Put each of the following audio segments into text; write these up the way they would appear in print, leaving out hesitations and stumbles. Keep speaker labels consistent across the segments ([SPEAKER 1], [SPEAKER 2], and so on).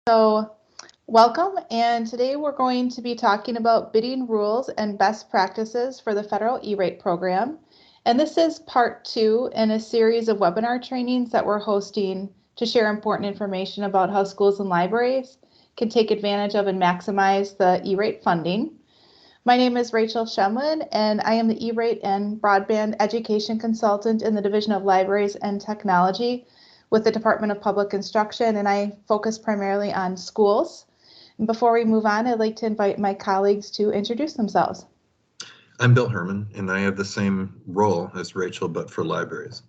[SPEAKER 1] So, welcome, and today we're going to be talking about bidding rules and best practices for the federal E-rate program. And this is part 2 in a series of webinar trainings that we're hosting to share important information about how schools and libraries can take advantage of and maximize the E-rate funding. My name is Rachel Shemlin, and I am the E-rate and broadband education consultant in the Division of Libraries and Technology with the Department of Public Instruction, and I focus primarily on schools. And before we move on, I'd like to invite my colleagues to introduce themselves.
[SPEAKER 2] I'm Bill Herman, and I have the same role as Rachel, but for libraries.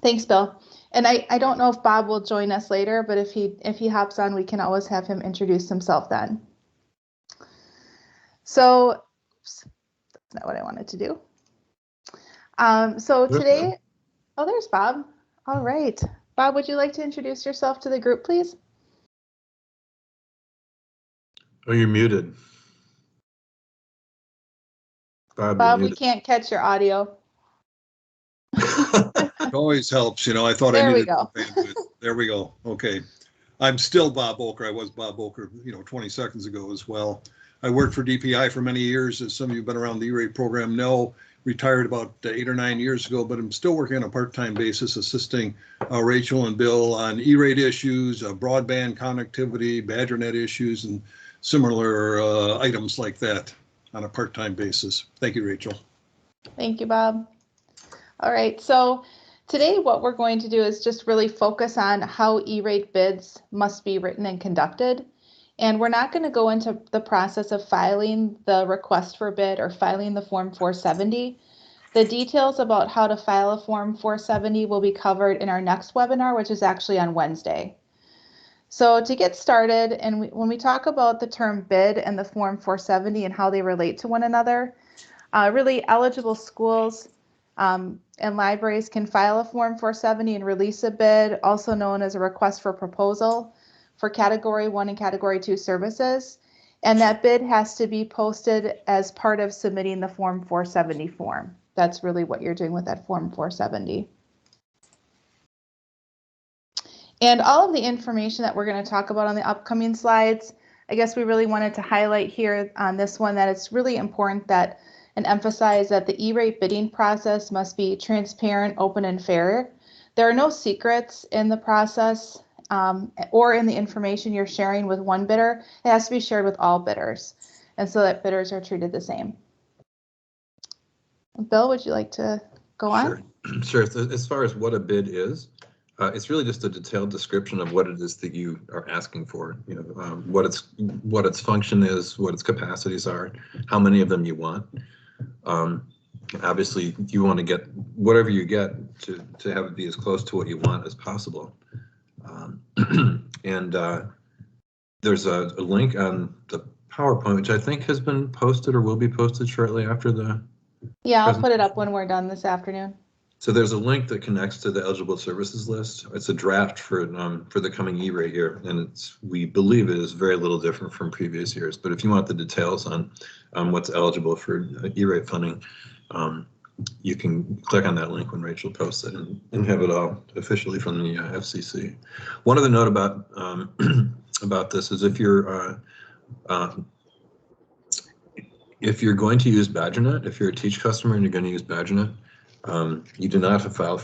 [SPEAKER 1] Thanks, Bill. And I don't know if Bob will join us later, but if he hops on, we can always have him introduce himself then. So, oops, that's not what I wanted to do. So today, oh, there's Bob. All right. Bob, would you like to introduce yourself to the group, please?
[SPEAKER 2] Oh, you're muted.
[SPEAKER 1] Bob, we can't catch your audio.
[SPEAKER 3] It always helps, you know. I thought
[SPEAKER 1] There
[SPEAKER 3] I
[SPEAKER 1] we
[SPEAKER 3] needed
[SPEAKER 1] go.
[SPEAKER 3] bandwidth. There we go. Okay. I'm still Bob Oker. I was Bob Oker, 20 seconds ago as well. I worked for DPI for many years, as some of you who've been around the E-rate program know. Retired about 8 or 9 years ago, but I'm still working on a part-time basis, assisting Rachel and Bill on E-rate issues, broadband connectivity, BadgerNet issues, and similar items like that on a part-time basis. Thank you, Rachel.
[SPEAKER 1] Thank you, Bob. All right, so today what we're going to do is just really focus on how E-rate bids must be written and conducted. And we're not going to go into the process of filing the request for bid or filing the Form 470. The details about how to file a Form 470 will be covered in our next webinar, which is actually on Wednesday. So to get started, and when we talk about the term bid and the Form 470 and how they relate to one another, really eligible schools and libraries can file a Form 470 and release a bid, also known as a request for proposal, for Category 1 and Category 2 services. And that bid has to be posted as part of submitting the Form 470 form. That's really what you're doing with that Form 470. And all of the information that we're going to talk about on the upcoming slides, I guess we really wanted to highlight here on this one that it's really important that and emphasize that the E-rate bidding process must be transparent, open, and fair. There are no secrets in the process or in the information you're sharing with one bidder. It has to be shared with all bidders, and so that bidders are treated the same. Bill, would you like to go on?
[SPEAKER 2] Sure. So as far as what a bid is, it's really just a detailed description of what it is that you are asking for. What its function is, what its capacities are, how many of them you want. Obviously, you want to get whatever you get to have it be as close to what you want as possible. And there's a link on the PowerPoint, which I think has been posted or will be posted shortly after the.
[SPEAKER 1] Yeah, I'll put it up when we're done this afternoon.
[SPEAKER 2] So there's a link that connects to the eligible services list. It's a draft for the coming E-rate year, and we believe it is very little different from previous years. But if you want the details on what's eligible for E-rate funding, you can click on that link when Rachel posts it and have it all officially from the FCC. One other note about about this is if you're going to use BadgerNet, if you're a Teach customer and you're going to use BadgerNet, you do not have to file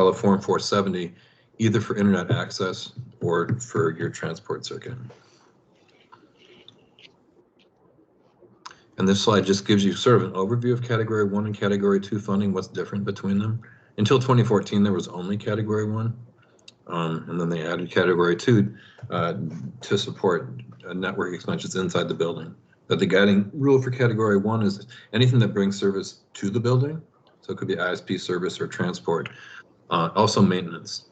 [SPEAKER 2] a Form 470 either for internet access or for your transport circuit. And this slide just gives you sort of an overview of Category 1 and Category 2 funding, what's different between them. Until 2014, there was only Category 1, and then they added Category 2 to support network expansions inside the building. But the guiding rule for Category 1 is anything that brings service to the building. So it could be ISP service or transport, also maintenance.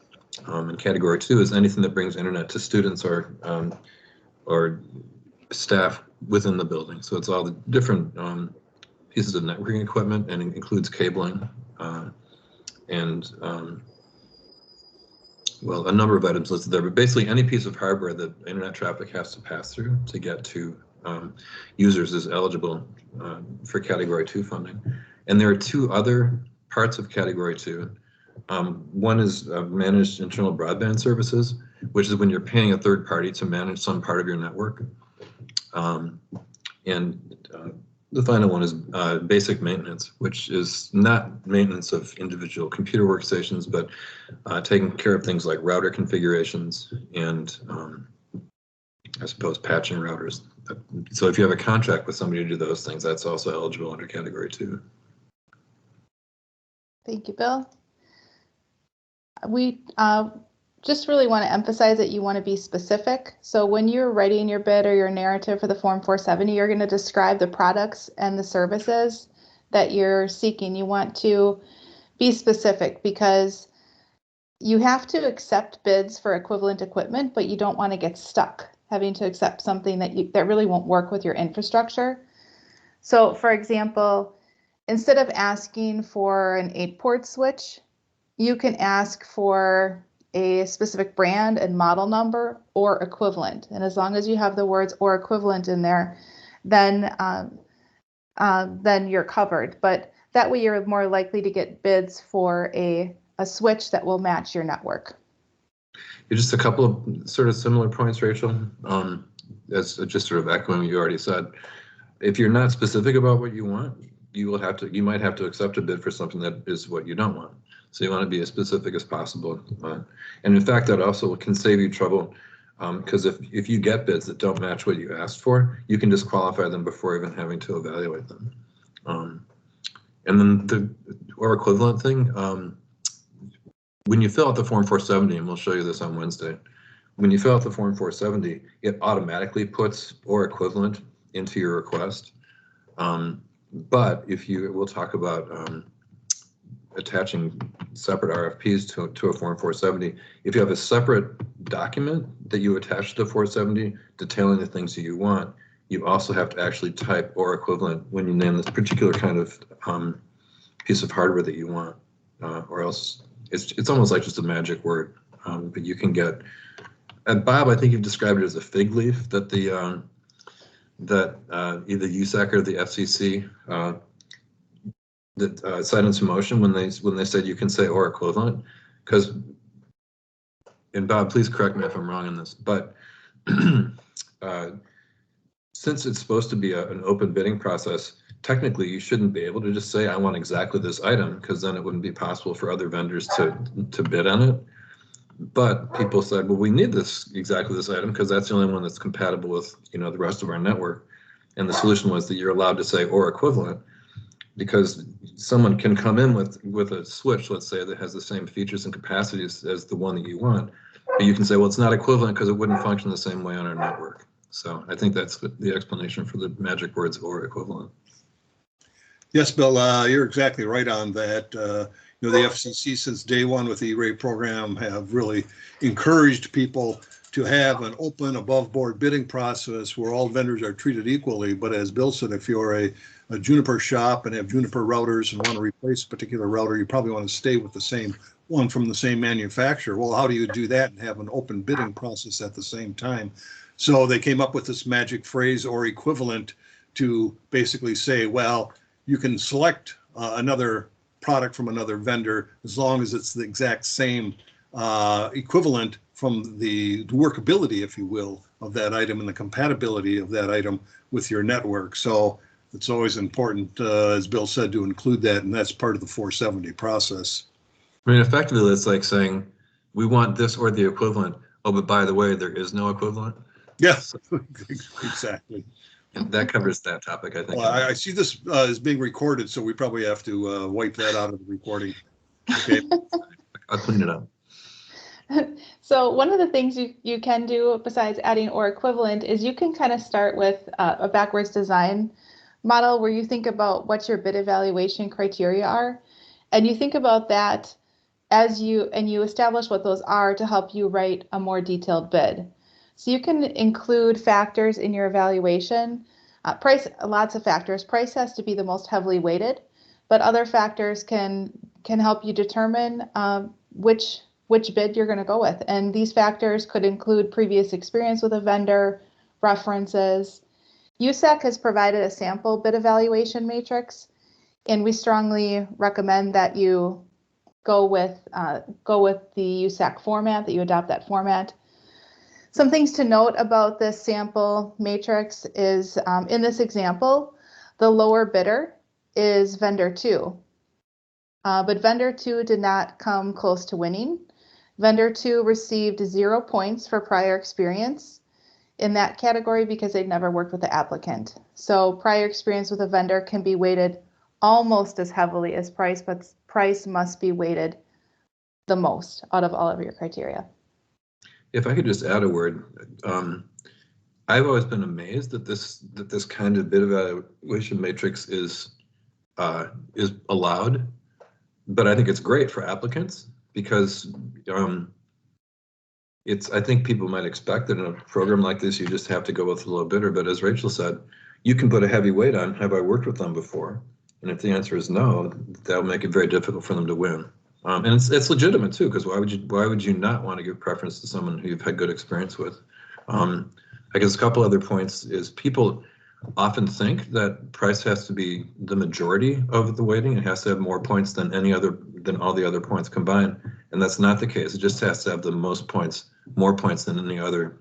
[SPEAKER 2] And Category 2 is anything that brings internet to students or staff within the building. So it's all the different pieces of networking equipment, and it includes cabling and well, a number of items listed there. But basically, any piece of hardware that internet traffic has to pass through to get to users is eligible for Category 2 funding. And there are two other parts of Category 2 One is managed internal broadband services, which is when you're paying a third party to manage some part of your network. And the final one is basic maintenance, which is not maintenance of individual computer workstations, but taking care of things like router configurations and I suppose patching routers. So if you have a contract with somebody to do those things, that's also eligible under category 2.
[SPEAKER 1] Thank you, Bill. We just really want to emphasize that you want to be specific. So when you're writing your bid or your narrative for the Form 470, you're going to describe the products and the services that you're seeking. You want to be specific because you have to accept bids for equivalent equipment, but you don't want to get stuck having to accept something that really won't work with your infrastructure. So for example, instead of asking for an 8-port switch, you can ask for a specific brand and model number or equivalent. And as long as you have the words or equivalent in there, then you're covered. But that way you're more likely to get bids for a switch that will match your network.
[SPEAKER 2] Just a couple of sort of similar points, Rachel. As just sort of echoing what you already said. If you're not specific about what you want, you might have to accept a bid for something that is what you don't want. So you want to be as specific as possible. And in fact, that also can save you trouble because if you get bids that don't match what you asked for, you can disqualify them before even having to evaluate them. And then the or equivalent thing, when you fill out the Form 470, and we'll show you this on Wednesday, when you fill out the Form 470, it automatically puts or equivalent into your request. But we'll talk about attaching separate RFPs to a Form 470. If you have a separate document that you attach to the 470 detailing the things that you want, you also have to actually type or equivalent when you name this particular kind of piece of hardware that you want, or else it's almost like just a magic word. But you can get, and Bob, I think you've described it as a fig leaf that that either USAC or the FCC that set into motion when they said you can say or equivalent, because, and Bob, please correct me if I'm wrong in this, but since it's supposed to be an open bidding process, technically you shouldn't be able to just say I want exactly this item, because then it wouldn't be possible for other vendors to bid on it. But people said, well, we need exactly this item because that's the only one that's compatible with the rest of our network. And the solution was that you're allowed to say or equivalent, because someone can come in with a switch, let's say, that has the same features and capacities as the one that you want, but you can say, well, it's not equivalent because it wouldn't function the same way on our network. So I think that's the explanation for the magic words or equivalent.
[SPEAKER 3] Yes, Bill, you're exactly right on that. The FCC since day one with the E-rate program have really encouraged people to have an open above board bidding process where all vendors are treated equally. But as Bill said, if you're a Juniper shop and have Juniper routers and want to replace a particular router, you probably want to stay with the same one from the same manufacturer. Well, how do you do that and have an open bidding process at the same time? So they came up with this magic phrase or equivalent to basically say, well, you can select another product from another vendor as long as it's the exact same equivalent from the workability, if you will, of that item and the compatibility of that item with your network. So it's always important, as Bill said, to include that, and that's part of the 470 process.
[SPEAKER 2] I mean, effectively, it's like saying we want this or the equivalent. Oh, but by the way, there is no equivalent.
[SPEAKER 3] Yes, exactly.
[SPEAKER 2] And that covers that topic, I think.
[SPEAKER 3] Well, I see this is being recorded, so we probably have to wipe that out of the recording. Okay.
[SPEAKER 2] I'll clean it up.
[SPEAKER 1] So one of the things you can do besides adding or equivalent is you can kind of start with a backwards design model where you think about what your bid evaluation criteria are. And you think about that and you establish what those are to help you write a more detailed bid. So you can include factors in your evaluation. Price, lots of factors. Price has to be the most heavily weighted, but other factors can help you determine which bid you're going to go with. And these factors could include previous experience with a vendor, references. USAC has provided a sample bid evaluation matrix, and we strongly recommend that you go with the USAC format, that you adopt that format. Some things to note about this sample matrix is in this example, the lower bidder is vendor 2. But vendor 2 did not come close to winning. Vendor 2 received 0 points for prior experience in that category because they'd never worked with the applicant. So prior experience with a vendor can be weighted almost as heavily as price, but price must be weighted the most out of all of your criteria.
[SPEAKER 2] If I could just add a word, I've always been amazed that this kind of bid evaluation matrix is allowed, but I think it's great for applicants because I think people might expect that in a program like this you just have to go with the low bidder, but as Rachel said, you can put a heavy weight on, have I worked with them before? And if the answer is no, that'll make it very difficult for them to win. And it's legitimate too, because why would you not want to give preference to someone who you've had good experience with? I guess a couple other points is people often think that price has to be the majority of the weighting. It has to have more points than all the other points combined, and that's not the case. It just has to have the most points, more points than any other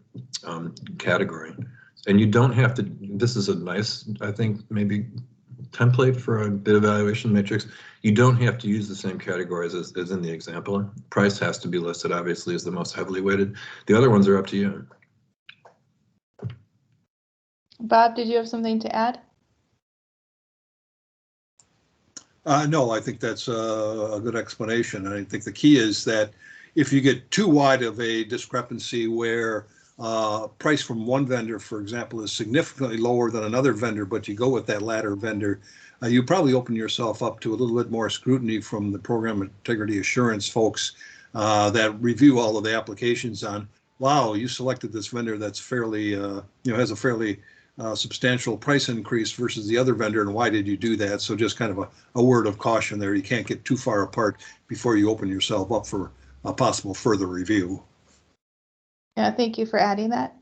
[SPEAKER 2] category. And you don't have to. This is a nice, I think, maybe template for a bid evaluation matrix. You don't have to use the same categories as in the example. Price has to be listed, obviously, as the most heavily weighted. The other ones are up to you.
[SPEAKER 1] Bob, did you have something to add?
[SPEAKER 3] No, I think that's a good explanation. I think the key is that if you get too wide of a discrepancy where price from one vendor, for example, is significantly lower than another vendor, but you go with that latter vendor, you probably open yourself up to a little bit more scrutiny from the program integrity assurance folks that review all of the applications on, wow, you selected this vendor that's fairly, has a fairly substantial price increase versus the other vendor, and why did you do that? So just kind of a word of caution there. You can't get too far apart before you open yourself up for a possible further review.
[SPEAKER 1] Yeah, thank you for adding that.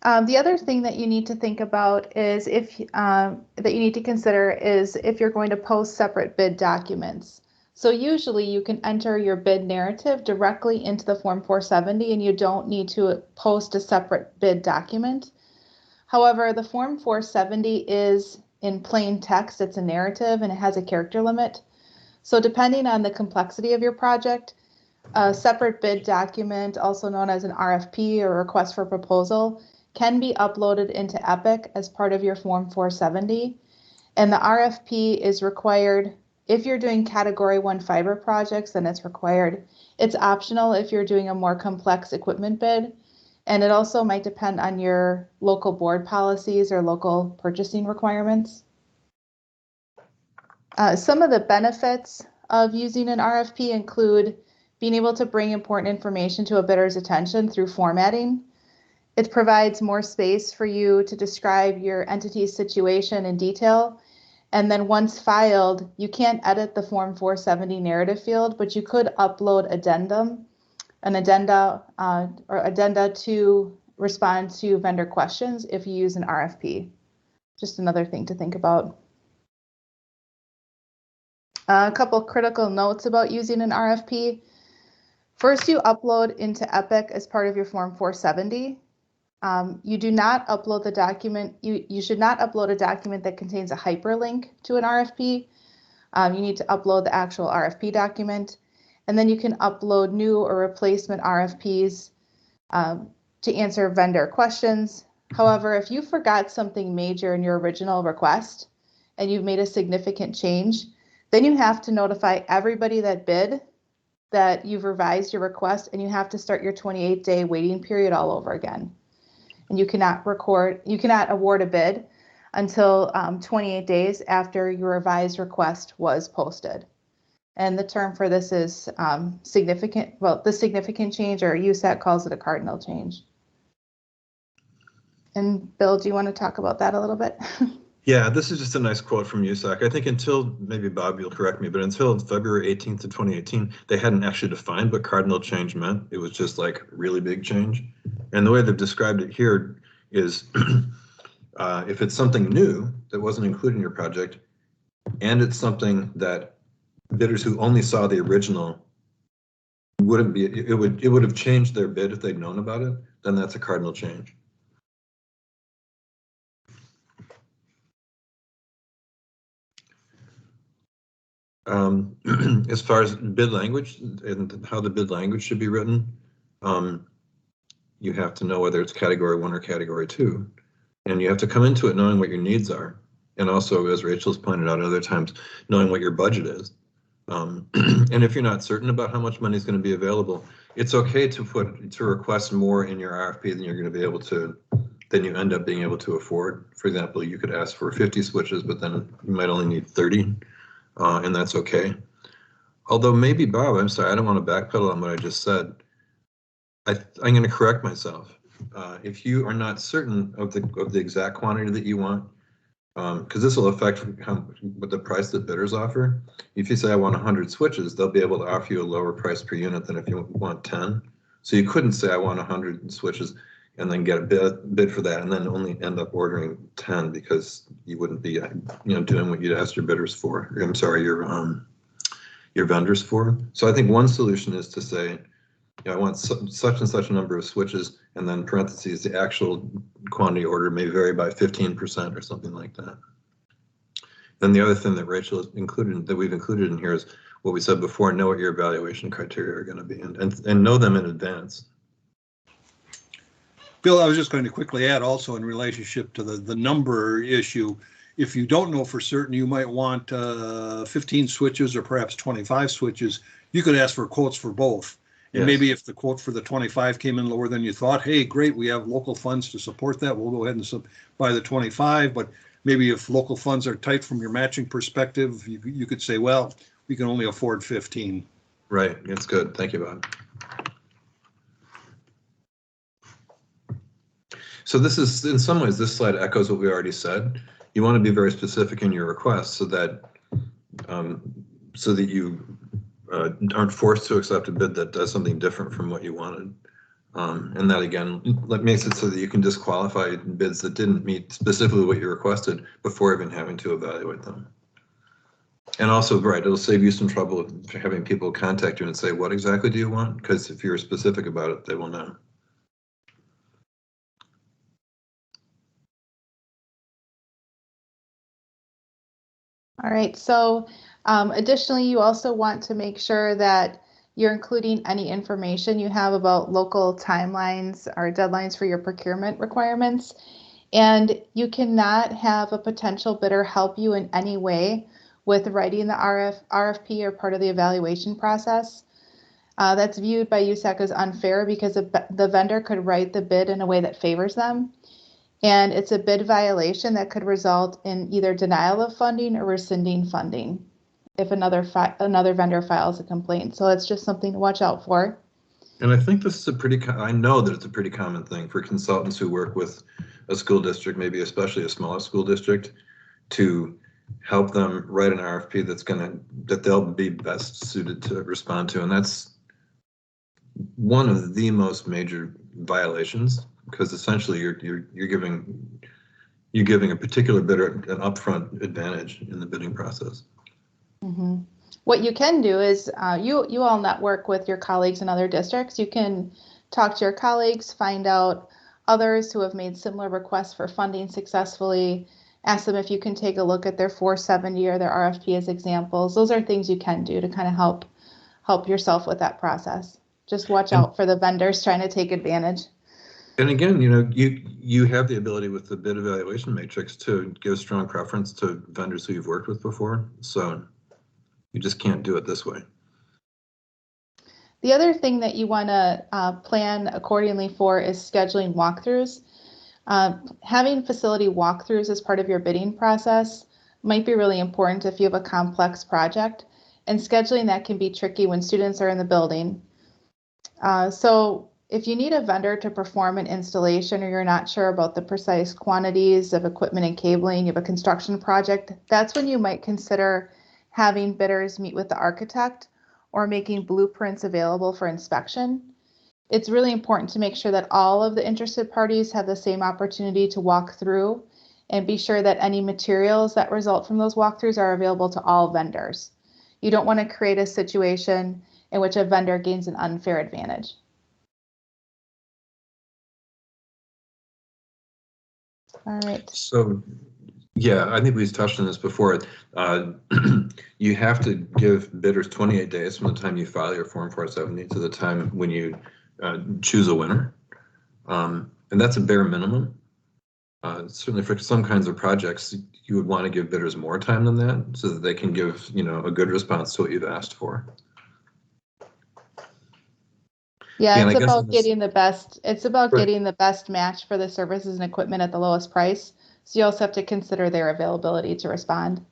[SPEAKER 1] The other thing that you need to think about is that you need to consider is if you're going to post separate bid documents. So usually you can enter your bid narrative directly into the Form 470 and you don't need to post a separate bid document. However, the Form 470 is in plain text, it's a narrative and it has a character limit. So depending on the complexity of your project, a separate bid document, also known as an RFP or request for proposal, can be uploaded into Epic as part of your Form 470. And the RFP is required if you're doing Category 1 fiber projects, then it's required. It's optional if you're doing a more complex equipment bid. And it also might depend on your local board policies or local purchasing requirements. Some of the benefits of using an RFP include being able to bring important information to a bidder's attention through formatting. It provides more space for you to describe your entity's situation in detail. And then once filed, you can't edit the Form 470 narrative field, but you could upload an addenda to respond to vendor questions if you use an RFP. Just another thing to think about. A couple critical notes about using an RFP. First, you upload into Epic as part of your Form 470. You do not upload the document. You should not upload a document that contains a hyperlink to an RFP. You need to upload the actual RFP document. And then you can upload new or replacement RFPs to answer vendor questions. However, if you forgot something major in your original request and you've made a significant change, then you have to notify everybody that bid that you've revised your request, and you have to start your 28-day waiting period all over again. And you cannot award a bid until 28 days after your revised request was posted. And the term for this is the significant change, or USAC calls it a cardinal change. And Bill, do you want to talk about that a little bit?
[SPEAKER 2] Yeah, this is just a nice quote from USAC. I think until, maybe Bob, you'll correct me, but until February 18th of 2018, they hadn't actually defined what cardinal change meant. It was just like really big change. And the way they've described it here is if it's something new that wasn't included in your project, and it's something that bidders who only saw the original wouldn't be, it would have changed their bid if they'd known about it, then that's a cardinal change. As far as bid language and how the bid language should be written, you have to know whether it's category 1 or category 2, and you have to come into it knowing what your needs are, and also, as Rachel's pointed out other times, knowing what your budget is. And if you're not certain about how much money is going to be available, it's okay to request more in your RFP than you're going to be able to, than you end up being able to afford. For example, you could ask for 50 switches, but then you might only need 30, and that's okay. Although maybe, Bob, I'm sorry, I don't want to backpedal on what I just said. I'm going to correct myself. If you are not certain of the exact quantity that you want, because this will affect what the price that bidders offer. If you say I want 100 switches, they'll be able to offer you a lower price per unit than if you want 10. So you couldn't say I want 100 switches and then get a bid for that and then only end up ordering 10 because you wouldn't be doing what you'd asked your bidders for. I'm sorry, your vendors for. So I think one solution is to say, I want such and such a number of switches, and then parentheses, the actual quantity order may vary by 15% or something like that. Then the other thing that Rachel has included, that we've included in here, is what we said before: know what your evaluation criteria are going to be, and know them in advance.
[SPEAKER 3] Bill, I was just going to quickly add also in relationship to the number issue. If you don't know for certain, you might want 15 switches or perhaps 25 switches. You could ask for quotes for both. And
[SPEAKER 2] Yes.
[SPEAKER 3] Maybe if the quote for the 25 came in lower than you thought, hey, great, we have local funds to support that. We'll go ahead and buy the 25. But maybe if local funds are tight from your matching perspective, you could say, well, we can only afford 15.
[SPEAKER 2] Right. It's good. Thank you, Bob. So this is, in some ways, this slide echoes what we already said. You want to be very specific in your request so that you aren't forced to accept a bid that does something different from what you wanted. And that, again, makes it so that you can disqualify bids that didn't meet specifically what you requested before even having to evaluate them. And also, right, it'll save you some trouble of having people contact you and say, what exactly do you want? Because if you're specific about it, they will know.
[SPEAKER 1] All right, so additionally, you also want to make sure that you're including any information you have about local timelines or deadlines for your procurement requirements. And you cannot have a potential bidder help you in any way with writing the RFP or part of the evaluation process. That's viewed by USAC as unfair because the vendor could write the bid in a way that favors them. And it's a bid violation that could result in either denial of funding or rescinding funding if another vendor files a complaint. So it's just something to watch out for.
[SPEAKER 2] And I think this is I know that it's a pretty common thing for consultants who work with a school district, maybe especially a smaller school district, to help them write an RFP that they'll be best suited to respond to. And that's one of the most major violations, because essentially you're giving a particular bidder an upfront advantage in the bidding process.
[SPEAKER 1] Mm-hmm. What you can do is you all network with your colleagues in other districts. You can talk to your colleagues, find out others who have made similar requests for funding successfully, ask them if you can take a look at their 470 or their RFP as examples. Those are things you can do to kind of help yourself with that process. Just watch out for the vendors trying to take advantage.
[SPEAKER 2] And again, you have the ability with the bid evaluation matrix to give strong preference to vendors who you've worked with before. So you just can't do it this way.
[SPEAKER 1] The other thing that you want to plan accordingly for is scheduling walkthroughs. Having facility walkthroughs as part of your bidding process might be really important if you have a complex project, and scheduling that can be tricky when students are in the building. So if you need a vendor to perform an installation or you're not sure about the precise quantities of equipment and cabling, you have a construction project, that's when you might consider having bidders meet with the architect or making blueprints available for inspection. It's really important to make sure that all of the interested parties have the same opportunity to walk through and be sure that any materials that result from those walkthroughs are available to all vendors. You don't want to create a situation in which a vendor gains an unfair advantage. All right.
[SPEAKER 2] So, yeah, I think we've touched on this before. You have to give bidders 28 days from the time you file your Form 470 to the time when you choose a winner. And that's a bare minimum. Certainly for some kinds of projects, you would want to give bidders more time than that so that they can give, a good response to what you've asked for.
[SPEAKER 1] Yeah,
[SPEAKER 2] And
[SPEAKER 1] it's
[SPEAKER 2] I guess
[SPEAKER 1] about getting the best. It's about
[SPEAKER 2] Right.
[SPEAKER 1] getting the best match for the services and equipment at the lowest price. So you also have to consider their availability to respond.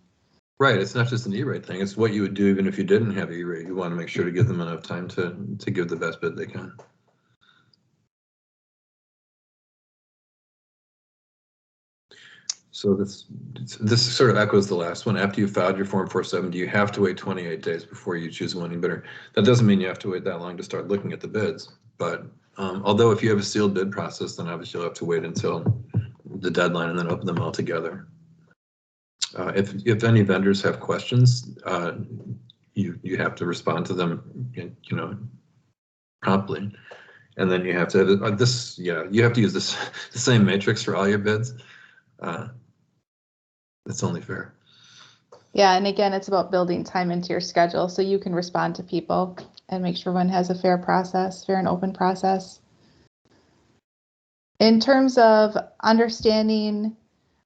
[SPEAKER 2] Right, it's not just an E-rate thing. It's what you would do even if you didn't have E-rate. You want to make sure to give them enough time to give the best bid they can. So this sort of echoes the last one. After you filed your Form 470, you have to wait 28 days before you choose a winning bidder. That doesn't mean you have to wait that long to start looking at the bids. But although if you have a sealed bid process, then obviously you'll have to wait until the deadline and then open them all together. If any vendors have questions, you have to respond to them, promptly, and then you have to you have to use the same matrix for all your bids. That's only fair.
[SPEAKER 1] Yeah, and again, it's about building time into your schedule so you can respond to people and make sure everyone has a fair and open process. In terms of understanding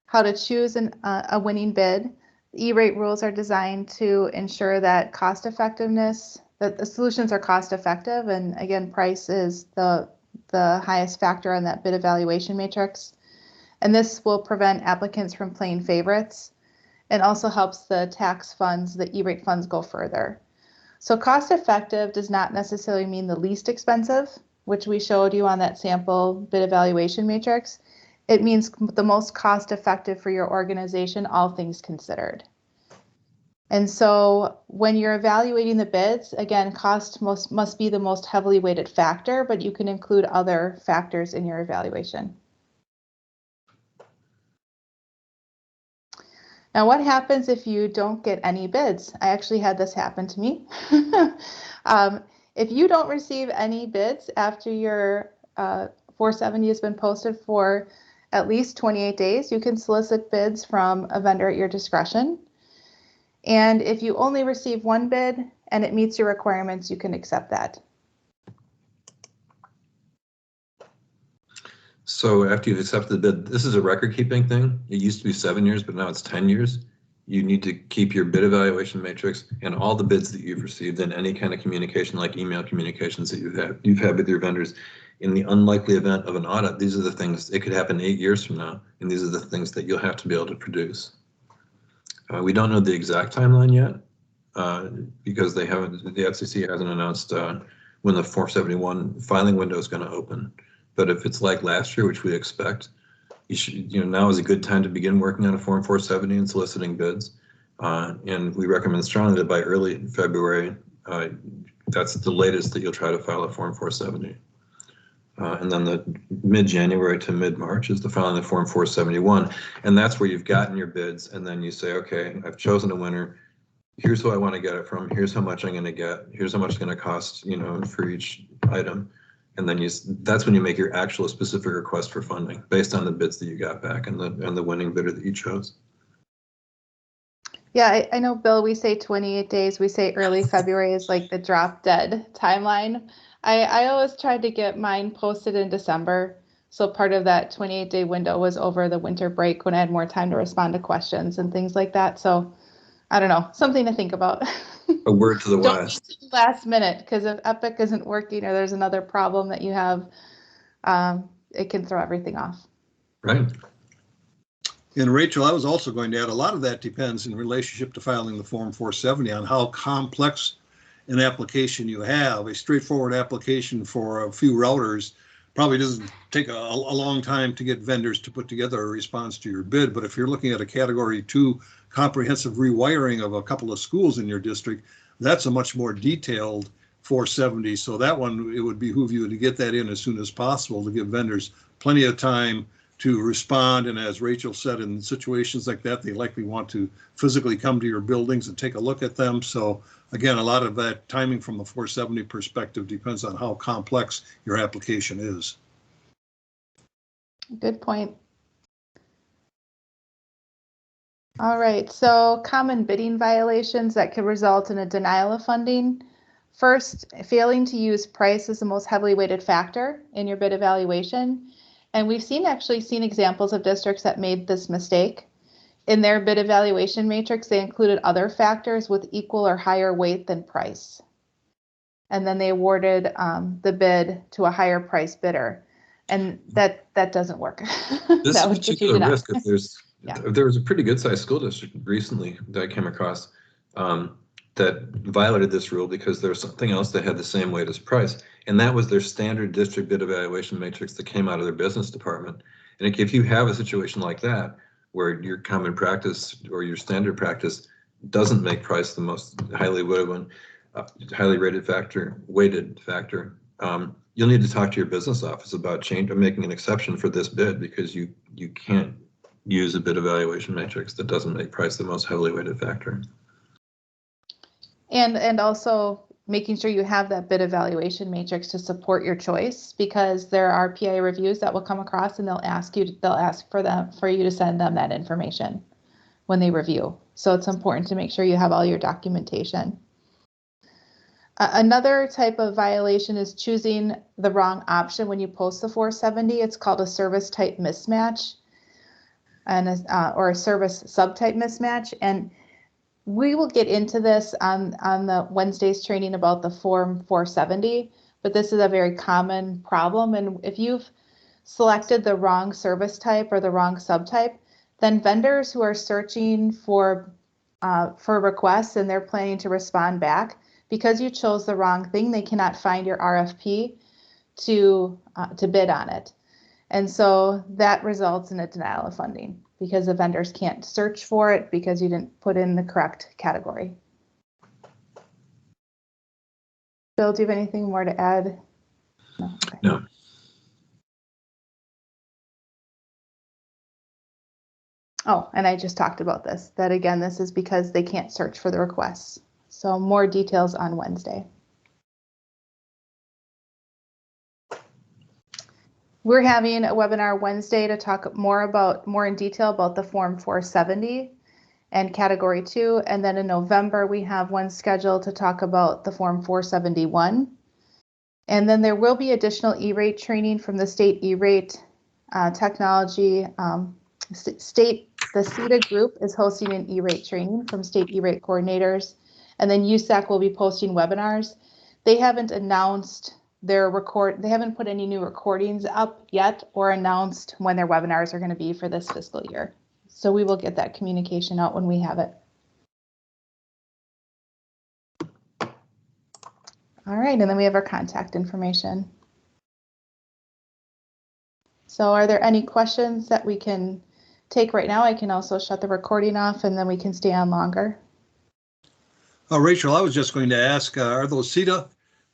[SPEAKER 1] how to choose a winning bid, the E-rate rules are designed to ensure that that the solutions are cost effective, and again, price is the highest factor on that bid evaluation matrix. And this will prevent applicants from playing favorites and also helps the E-rate funds go further. So cost effective does not necessarily mean the least expensive, which we showed you on that sample bid evaluation matrix. It means the most cost effective for your organization, all things considered. And so when you're evaluating the bids, again, cost must be the most heavily weighted factor, but you can include other factors in your evaluation. Now, what happens if you don't get any bids? I actually had this happen to me. If you don't receive any bids after your 470 has been posted for at least 28 days, you can solicit bids from a vendor at your discretion. And if you only receive one bid and it meets your requirements, you can accept that.
[SPEAKER 2] So after you've accepted the bid, this is a record keeping thing. It used to be 7 years, but now it's 10 years. You need to keep your bid evaluation matrix and all the bids that you've received and any kind of communication like email communications that you've had with your vendors. In the unlikely event of an audit, these are the things, it could happen 8 years from now, and these are the things that you'll have to be able to produce. We don't know the exact timeline yet because the FCC hasn't announced when the 471 filing window is going to open. But if it's like last year, which we expect, you should, now is a good time to begin working on a Form 470 and soliciting bids. And we recommend strongly that by early February, that's the latest that you'll try to file a Form 470. And then the mid-January to mid-March is the filing of Form 471. And that's where you've gotten your bids. And then you say, okay, I've chosen a winner. Here's who I want to get it from. Here's how much I'm going to get. Here's how much it's going to cost, for each item. And then that's when you make your actual specific request for funding based on the bids that you got back and the winning bidder that you chose.
[SPEAKER 1] Yeah, I know, Bill, we say 28 days. We say early February is like the drop dead timeline. I always tried to get mine posted in December. So part of that 28-day window was over the winter break when I had more time to respond to questions and things like that. So I don't know, something to think about.
[SPEAKER 2] A word to the
[SPEAKER 1] Don't
[SPEAKER 2] wise.
[SPEAKER 1] wait till the last minute, because if Epic isn't working or there's another problem that you have, it can throw everything off.
[SPEAKER 2] Right.
[SPEAKER 3] And Rachel, I was also going to add, a lot of that depends in relationship to filing the Form 470 on how complex an application you have. A straightforward application for a few routers probably doesn't take a long time to get vendors to put together a response to your bid. But if you're looking at a Category 2 comprehensive rewiring of a couple of schools in your district, that's a much more detailed 470. So that one, it would behoove you to get that in as soon as possible to give vendors plenty of time to respond. And as Rachel said, in situations like that, they likely want to physically come to your buildings and take a look at them. So again, a lot of that timing from the 470 perspective depends on how complex your application is.
[SPEAKER 1] Good point. All right, so common bidding violations that could result in a denial of funding. First, failing to use price as the most heavily weighted factor in your bid evaluation. And we've actually seen examples of districts that made this mistake. In their bid evaluation matrix, they included other factors with equal or higher weight than price. And then they awarded the bid to a higher price bidder. And that doesn't work.
[SPEAKER 2] This
[SPEAKER 1] That
[SPEAKER 2] is a
[SPEAKER 1] would get you
[SPEAKER 2] particular
[SPEAKER 1] denied.
[SPEAKER 2] risk if there was a pretty good sized school district recently that I came across that violated this rule because there was something else that had the same weight as price. And that was their standard district bid evaluation matrix that came out of their business department. And if you have a situation like that, where your common practice or your standard practice doesn't make price the most highly weighted one, highly rated factor, weighted factor, you'll need to talk to your business office about making an exception for this bid, because you can't use a bid evaluation matrix that doesn't make price the most heavily weighted factor.
[SPEAKER 1] And also making sure you have that bid evaluation matrix to support your choice, because there are PI reviews that will come across and they'll ask for you to send them that information when they review. So it's important to make sure you have all your documentation. Another type of violation is choosing the wrong option when you post the 470. It's called a service type mismatch or a service subtype mismatch. And we will get into this on the Wednesday's training about the Form 470, but this is a very common problem. And if you've selected the wrong service type or the wrong subtype, then vendors who are searching for requests and they're planning to respond back, because you chose the wrong thing, they cannot find your RFP to bid on it. And so that results in a denial of funding, because the vendors can't search for it because you didn't put in the correct category. Bill, do you have anything more to add? No. Okay.
[SPEAKER 2] No.
[SPEAKER 1] Oh, and I just talked about this, that again, this is because they can't search for the requests. So more details on Wednesday. We're having a webinar Wednesday to talk more in detail about the Form 470 and Category 2. And then in November, we have one scheduled to talk about the Form 471. And then there will be additional E-rate training from the state E-rate technology. The CETA group is hosting an E-rate training from state E-rate coordinators. And then USAC will be posting webinars. They haven't announced they haven't put any new recordings up yet or announced when their webinars are going to be for this fiscal year. So we will get that communication out when we have it. All right, and then we have our contact information. So are there any questions that we can take right now? I can also shut the recording off and then we can stay on longer.
[SPEAKER 3] Rachel, I was just going to ask, are those CETA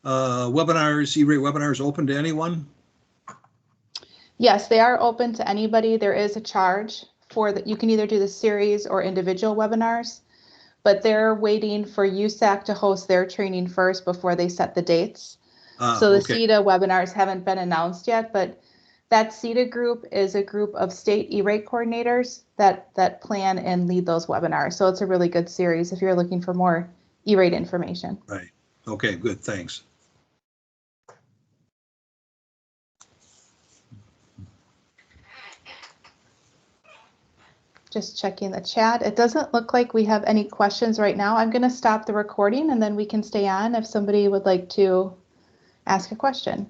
[SPEAKER 3] webinars, E-rate webinars, open to anyone?
[SPEAKER 1] Yes, they are open to anybody. There is a charge for that. You can either do the series or individual webinars, but they're waiting for USAC to host their training first before they set the dates. So the
[SPEAKER 3] okay.
[SPEAKER 1] CETA webinars haven't been announced yet, but that CETA group is a group of state E-rate coordinators that plan and lead those webinars. So it's a really good series if you're looking for more E-rate information.
[SPEAKER 3] Right. Okay, good. Thanks.
[SPEAKER 1] Just checking the chat. It doesn't look like we have any questions right now. I'm going to stop the recording and then we can stay on if somebody would like to ask a question.